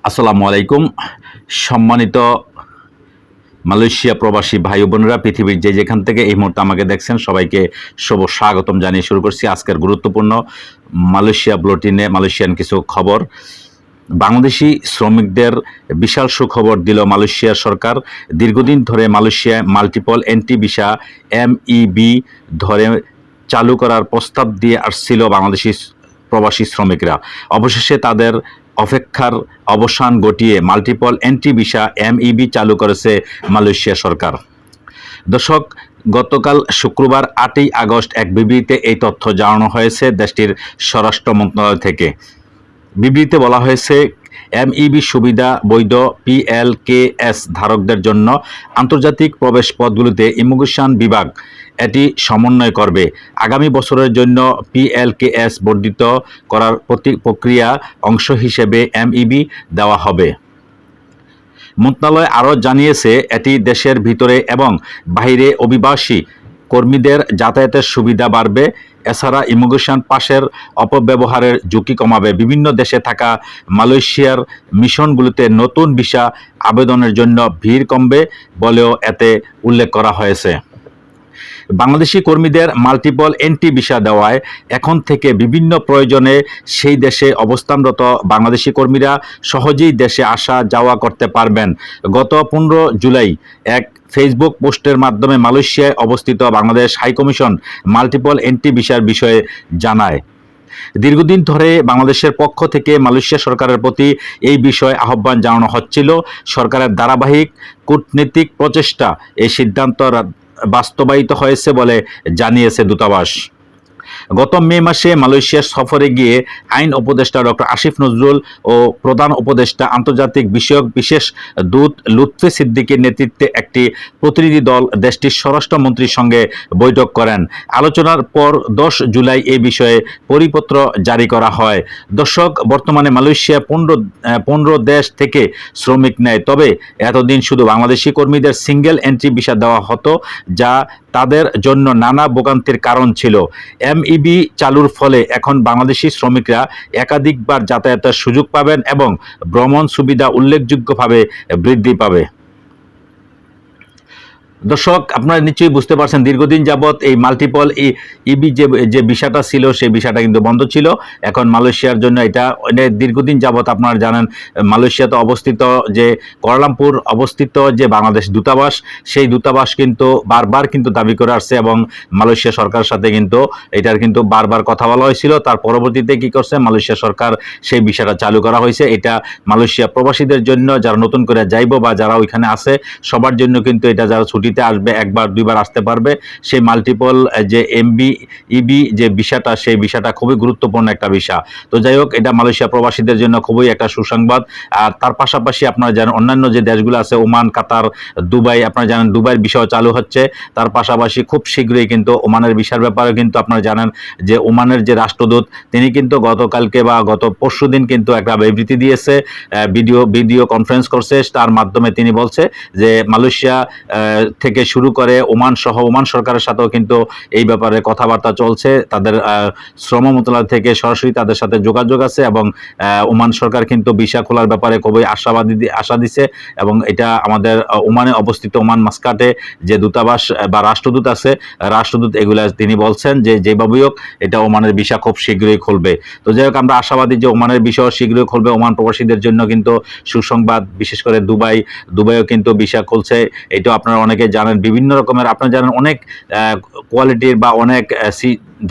আসসালামু আলাইকুম। সম্মানিত মালয়েশিয়া প্রবাসী ভাই বোনেরা, পৃথিবীর যেখান থেকে এই মুহূর্তে আমাকে দেখছেন সবাইকে শুভ স্বাগতম জানিয়ে শুরু করছি আজকের গুরুত্বপূর্ণ মালয়েশিয়া বুলেটিনে মালয়েশিয়ান কিছু খবর। বাংলাদেশি শ্রমিকদের বিশাল সুখবর দিল মালয়েশিয়া সরকার। দীর্ঘদিন ধরে মালয়েশিয়ায় মাল্টিপল এন্ট্রি ভিসা MEB ধরে চালু করার প্রস্তাব দিয়ে আসছিল বাংলাদেশি প্রবাসী শ্রমিকরা। অবশেষে তাদের অপেক্ষার অবসান ঘটিয়ে মাল্টিপল এন্ট্রি ভিসা MEB চালু করেছে মালয়েশিয়া সরকার। দর্শক, গতকাল শুক্রবার 8ই আগস্ট এক বিবৃতিতে এই তথ্য জানানো হয়েছে দেশটির স্বরাষ্ট্র মন্ত্রণালয় থেকে। বিবৃতিতে বলা হয়েছে, MEB সুবিধা বৈধ PLKS ধারকদের জন্য আন্তর্জাতিক প্রবেশ পথগুলিতে ইমিগ্রেশন বিভাগ এটি সমন্বয় করবে। আগামী বছরের জন্য PLKS বর্ধিত করার প্রক্রিয়া অংশ হিসেবে MEB দেওয়া হবে। মন্ত্রণালয় আরও জানিয়েছে, এটি দেশের ভিতরে এবং বাইরে অভিবাসী কর্মীদের যাতায়াতের সুবিধা বাড়বে। এছাড়া ইমিগ্রেশন পাসের অপব্যবহারের ঝুঁকি কমাবে। বিভিন্ন দেশে থাকা মালয়েশিয়ার মিশনগুলোতে নতুন ভিসা আবেদনের জন্য ভিড় কমবে বলেও এতে উল্লেখ করা হয়েছে। বাংলাদেশি কর্মীদের মাল্টিপল এন্ট্রি ভিসা দেওয়ায় এখন থেকে বিভিন্ন প্রয়োজনে সেই দেশে অবস্থানরত বাংলাদেশি কর্মীরা সহজেই দেশে আসা যাওয়া করতে পারবেন। গত 15 জুলাই এক ফেসবুক পোস্টের মাধ্যমে মালয়েশিয়ায় অবস্থিত বাংলাদেশ হাইকমিশন মাল্টিপল এন্ট্রি ভিসার বিষয়ে জানায়। দীর্ঘদিন ধরে বাংলাদেশের পক্ষ থেকে মালয়েশিয়া সরকারের প্রতি এই বিষয়ে আহ্বান জানানো হচ্ছিল। সরকারের ধারাবাহিক কূটনীতিক প্রচেষ্টা এই সিদ্ধান্ত বাস্তবায়িত হয়েছে বলে জানিয়েছে দূতাবাস। গত মে মাসে মালয়েশিয়া সফরে গিয়ে আইন উপদেষ্টা ডক্টর আসিফ নজরুল ও প্রধান উপদেষ্টা আন্তর্জাতিক বিষয়ক বিশেষ দূত লুৎফে সিদ্দিকীর নেতৃত্বে একটি প্রতিনিধি দল দেশটির স্বরাষ্ট্রমন্ত্রীর সঙ্গে বৈঠক করেন। আলোচনার পর 10 জুলাই এই বিষয়ে পরিপত্র জারি করা হয়। দর্শক, বর্তমানে মালয়েশিয়া 15 দেশ থেকে শ্রমিক নেয়, তবে এতদিন শুধু বাংলাদেশি কর্মীদের সিঙ্গেল এন্ট্রি ভিসা দেওয়া হতো, যা তাদের জন্য নানা ভোগান্তির কারণ ছিল। MEB চালুর ফলে এখন বাংলাদেশি শ্রমিকরা একাধিকবার যাতায়াতের সুযোগ পাবেন এবং ভ্রমণ সুবিধা উল্লেখযোগ্যভাবে বৃদ্ধি পাবে। দর্শক, আপনারা নিশ্চয়ই বুঝতে পারছেন, দীর্ঘদিন যাবৎ এই মাল্টিপল EB যে ভিসাটা ছিল সেই ভিসাটা কিন্তু বন্ধ ছিল। এখন মালয়েশিয়ার জন্য এটা দীর্ঘদিন যাবৎ আপনারা জানেন, মালয়েশিয়াতে অবস্থিত যে কুয়ালালামপুর অবস্থিত যে বাংলাদেশ দূতাবাস, সেই দূতাবাস কিন্তু বারবার কিন্তু দাবি করে আসছে এবং মালয়েশিয়া সরকারের সাথে কিন্তু এটার কিন্তু বারবার কথা বলা হয়েছিল। তার পরবর্তীতে কি করছে, মালয়েশিয়া সরকার সেই ভিসাটা চালু করা হয়েছে। এটা মালয়েশিয়া প্রবাসীদের জন্য, যারা নতুন করে যাইব বা যারা ওইখানে আছে সবার জন্য কিন্তু এটা, যারা ছুটি আসবে একবার দুইবার আসতে পারবে। সেই মাল্টিপল যে MEB যে ভিসাটা, সেই ভিসাটা খুবই গুরুত্বপূর্ণ একটা ভিসা। তো যাই হোক, এটা মালয়েশিয়া প্রবাসীদের জন্য খুবই একটা সুসংবাদ। আর তার পাশাপাশি আপনারা জানেন অন্যান্য যে দেশগুলো আছে, ওমান, কাতার, দুবাই, আপনারা জানেন দুবাইয়ের ভিসাও চালু হচ্ছে। তার পাশাপাশি খুব শীঘ্রই কিন্তু ওমানের ভিসার ব্যাপারে কিন্তু আপনারা জানেন যে ওমানের যে রাষ্ট্রদূত তিনি কিন্তু গতকালকে বা গত পরশুদিন কিন্তু একটা বিবৃতি দিয়েছে, ভিডিও কনফারেন্স করছে। তার মাধ্যমে তিনি বলছে যে মালয়েশিয়া থেকে শুরু করে ওমান সহ ওমান সরকারের সাথেও কিন্তু এই ব্যাপারে কথাবার্তা চলছে। তাদের শ্রম মন্ত্রণালয় থেকে সরাসরি তাদের সাথে যোগাযোগ আছে এবং ওমান সরকার কিন্তু ভিসা খোলার ব্যাপারে খুবই আশা দিছে। এবং এটা আমাদের ওমানে অবস্থিত ওমান মাস্কাটে যে দূতাবাস বা রাষ্ট্রদূত আছে, রাষ্ট্রদূত এগুলা তিনি বলছেন যে যেভাবেই হোক এটা ওমানের ভিসা খুব শীঘ্রই খুলবে। তো যাই হোক, আমরা আশাবাদী যে ওমানের ভিসাও শীঘ্রই খুলবে। ওমান প্রবাসীদের জন্য কিন্তু সুসংবাদ, বিশেষ করে দুবাইও কিন্তু ভিসা খুলছে। এটাও আপনারা অনেকে জানেন। বিভিন্ন রকমের আপনারা জানেন অনেক কোয়ালিটির বা অনেক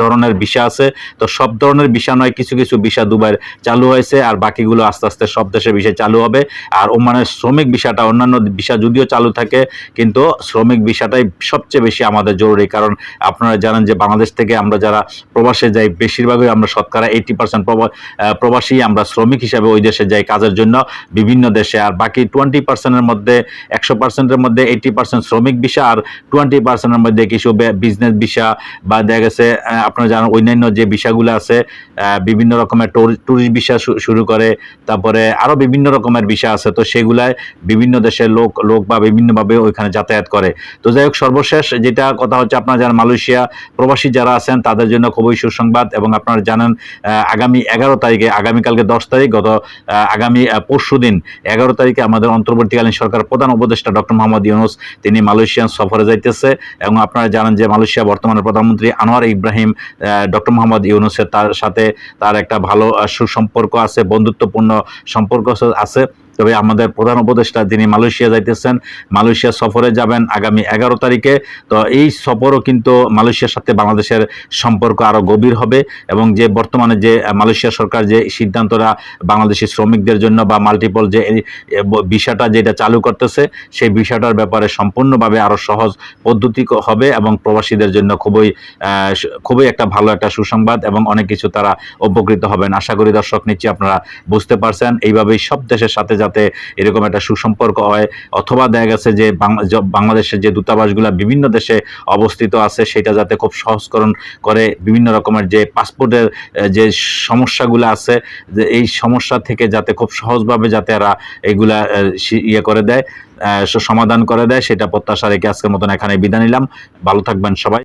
ধরনের ভিসা আছে। তো সব ধরনের ভিসা নয়, কিছু কিছু ভিসা দুবাইয়ের চালু হয়েছে, আর বাকিগুলো আস্তে আস্তে সব দেশের ভিসা চালু হবে। আর ওমানের শ্রমিক ভিসাটা, অন্যান্য ভিসা যদিও চালু থাকে কিন্তু শ্রমিক ভিসাটাই সবচেয়ে বেশি আমাদের জরুরি। কারণ আপনারা জানেন যে বাংলাদেশ থেকে আমরা যারা প্রবাসে যাই, বেশিরভাগই আমরা শতকরা 80% প্রবাসী আমরা শ্রমিক হিসাবে ওই দেশে যাই কাজের জন্য বিভিন্ন দেশে। আর বাকি 20%-এর মধ্যে 100%-এর মধ্যে 80% শ্রমিক ভিসা আর 20%-এর মধ্যে কিছু বিজনেস ভিসা বা দেখা গেছে আপনারা জানেন অন্যান্য যে ভিসাগুলো আছে, বিভিন্ন রকমের ট্যুরিস্ট ভিসা শুরু করে, তারপরে আরও বিভিন্ন রকমের ভিসা আছে, তো সেগুলায় বিভিন্ন দেশের লোক বা বিভিন্নভাবে ওইখানে যাতায়াত করে। তো যাই হোক, সর্বশেষ যেটা কথা হচ্ছে, আপনারা যারা মালয়েশিয়া প্রবাসী যারা আছেন তাদের জন্য খুবই সুসংবাদ। এবং আপনারা জানেন আগামী 11 তারিখে, আগামীকালকে 10 তারিখ, আগামী পরশু দিন 11 তারিখে আমাদের অন্তর্বর্তীকালীন সরকার প্রধান উপদেষ্টা ডক্টর মোহাম্মদ ইউনূস তিনি মালয়েশিয়ান সফরে যাইতেছে। এবং আপনারা জানেন যে মালয়েশিয়া বর্তমানে প্রধানমন্ত্রী আনোয়ার ইব্রাহিম ডক্টর মোহাম্মদ ইউনূসের তার সাথে তার একটা ভালো সুসম্পর্ক আছে, বন্ধুত্বপূর্ণ সম্পর্ক আছে। তবে আমাদের প্রধান উপদেষ্টা তিনি মালয়েশিয়া যাইতেছেন, মালয়েশিয়া সফরে যাবেন আগামী 11 তারিখে। তো এই সফরও কিন্তু মালয়েশিয়ার সাথে বাংলাদেশের সম্পর্ক আরও গভীর হবে। এবং যে বর্তমানে যে মালয়েশিয়া সরকার যে সিদ্ধান্তটা বাংলাদেশি শ্রমিকদের জন্য বা মাল্টিপল যে ভিসাটা যেটা চালু করতেছে, সেই ভিসাটার ব্যাপারে সম্পূর্ণভাবে আরও সহজ পদ্ধতি হবে এবং প্রবাসীদের জন্য খুবই একটা ভালো একটা সুসংবাদ এবং অনেক কিছু তারা উপকৃত হবেন। আশা করি দর্শক নিশ্চয়ই আপনারা বুঝতে পারছেন। এইভাবেই সব দেশের সাথে যাতে এরকম একটা সুসম্পর্ক হয়, অথবা দেখা গেছে যে বাংলাদেশের যে দূতাবাসগুলো বিভিন্ন দেশে অবস্থিত আছে সেটা যাতে খুব সহজকরণ করে, বিভিন্ন রকমের যে পাসপোর্টের যে সমস্যাগুলো আছে, যে এই সমস্যা থেকে যাতে খুব সহজভাবে যাতে এরা এইগুলা করে দেয়, সমাধান করে দেয়, সেটা প্রত্যাশা রেখে আজকের মতন এখানে বিদায় নিলাম। ভালো থাকবেন সবাই।